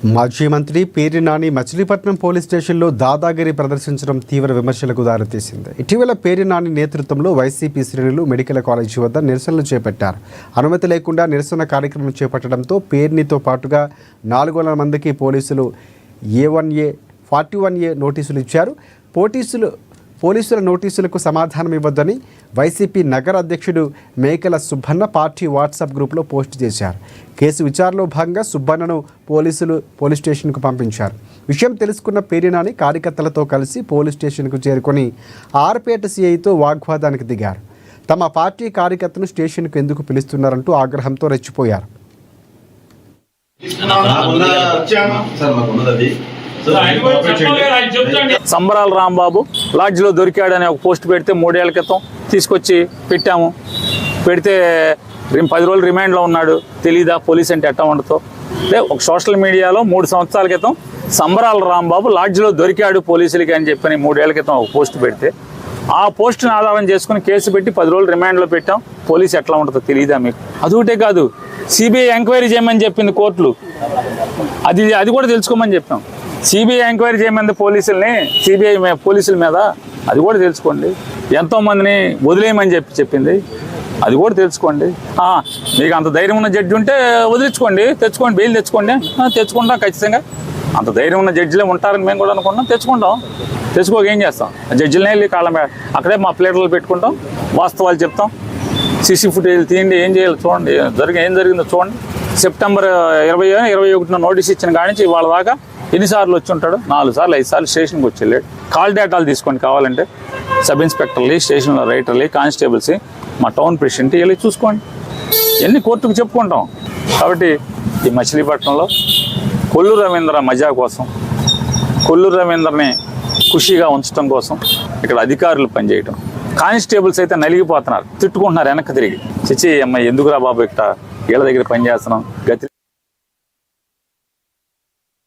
మాజీ మంత్రి పేర్ని నాని మచిలీపట్నం పోలీస్ స్టేషన్లో దాదాగిరి ప్రదర్శించడం తీవ్ర విమర్శలకు దారితీసింది. ఇటీవల పేర్ని నాని నేతృత్వంలో వైసీపీ శ్రేణులు మెడికల్ కాలేజీ వద్ద నిరసనలు చేపట్టారు. అనుమతి లేకుండా నిరసన కార్యక్రమం చేపట్టడంతో పేర్నితో పాటుగా 400 మందికి పోలీసులు A1A 41A నోటీసులు ఇచ్చారు. పోలీసుల నోటీసులకు సమాధానం ఇవ్వద్దని వైసీపీ నగర అధ్యక్షుడు మేకల సుబ్బన్న పార్టీ వాట్సాప్ గ్రూప్లో పోస్ట్ చేశారు. కేసు విచారణలో భాగంగా సుబ్బన్నను పోలీస్ స్టేషన్కు పంపించారు. విషయం తెలుసుకున్న పేర్ని నాని కార్యకర్తలతో కలిసి పోలీస్ స్టేషన్కు చేరుకొని ఆర్పేట సిఐతో వాగ్వాదానికి దిగారు. తమ పార్టీ కార్యకర్తను స్టేషన్కు ఎందుకు పిలుస్తున్నారంటూ ఆగ్రహంతో రెచ్చిపోయారు. సంబరాల రాంబాబు లాడ్జ్లో దొరికాడని ఒక పోస్ట్ పెడితే 3 ఏళ్ల క్రితం తీసుకొచ్చి పెట్టాము. పెడితే 10 రోజులు రిమాండ్లో ఉన్నాడు. తెలీదా పోలీస్ అంటే ఎట్టా ఉండతో? ఒక సోషల్ మీడియాలో 3 సంవత్సరాల క్రితం సంబరాల రాంబాబు లాడ్జ్లో దొరికాడు పోలీసులకి అని చెప్పని 3 ఏళ్ల క్రితం ఒక పోస్ట్ పెడితే ఆ పోస్టును ఆధారం చేసుకుని కేసు పెట్టి 10 రోజులు రిమాండ్లో పెట్టాం. పోలీసు ఎట్లా ఉంటుందో తెలీదా మీకు? అదొకటే కాదు, సిబిఐ ఎంక్వైరీ చేయమని చెప్పింది కోర్టులు. అది కూడా తెలుసుకోమని చెప్పాం. సిబిఐ ఎంక్వైరీ చేయమంది సిబిఐ పోలీసుల మీద, అది కూడా తెలుసుకోండి. ఎంతోమందిని వదిలేయమని చెప్పింది, అది కూడా తెలుసుకోండి. మీకు అంత ధైర్యం ఉన్న జడ్జి ఉంటే వదిలించుకోండి, తెచ్చుకోండి, బెయిల్ తెచ్చుకోండి. తెచ్చుకుంటాం ఖచ్చితంగా. అంత ధైర్యం ఉన్న జడ్జిలే ఉంటారని మేము కూడా అనుకుంటాం. తెచ్చుకోక ఏం చేస్తాం? జడ్జిలనే వెళ్ళి కాళ్ళ మీద అక్కడే మా ప్లేటర్లు పెట్టుకుంటాం, వాస్తవాలు చెప్తాం. సీసీ ఫుటేజ్ తీయండి, ఏం చేయాలి చూడండి, ఏం జరిగిందో చూడండి. సెప్టెంబర్ 20-21 నోటీస్ ఇచ్చిన కాడి నుంచి ఇవాళ దాకా ఎన్నిసార్లు వచ్చి ఉంటాడు? 4 సార్లు 5 సార్లు స్టేషన్కి వచ్చి వెళ్ళాడు. కాల్ డేటాలు తీసుకోండి కావాలంటే, సబ్ ఇన్స్పెక్టర్లు, స్టేషన్లో రైటర్లు, కానిస్టేబుల్స్, మా టౌన్ ప్రెసిడెంట్ వెళ్ళి చూసుకోండి. ఎన్ని కోర్టుకు చెప్పుకుంటాం. కాబట్టి ఈ మచిలీపట్నంలో కొల్లు రవీంద్ర మజా కోసం, కొల్లు రవీంద్రని ఖుషీగా ఉంచడం కోసం ఇక్కడ అధికారులు పనిచేయటం, కానిస్టేబుల్స్ అయితే నలిగిపోతున్నారు, తిట్టుకుంటున్నారు వెనక్కి తిరిగి. చిచ్చి అమ్మాయి ఎందుకురా బాబు ఇక్కడ వీళ్ళ దగ్గర పనిచేస్తున్నాం, గతి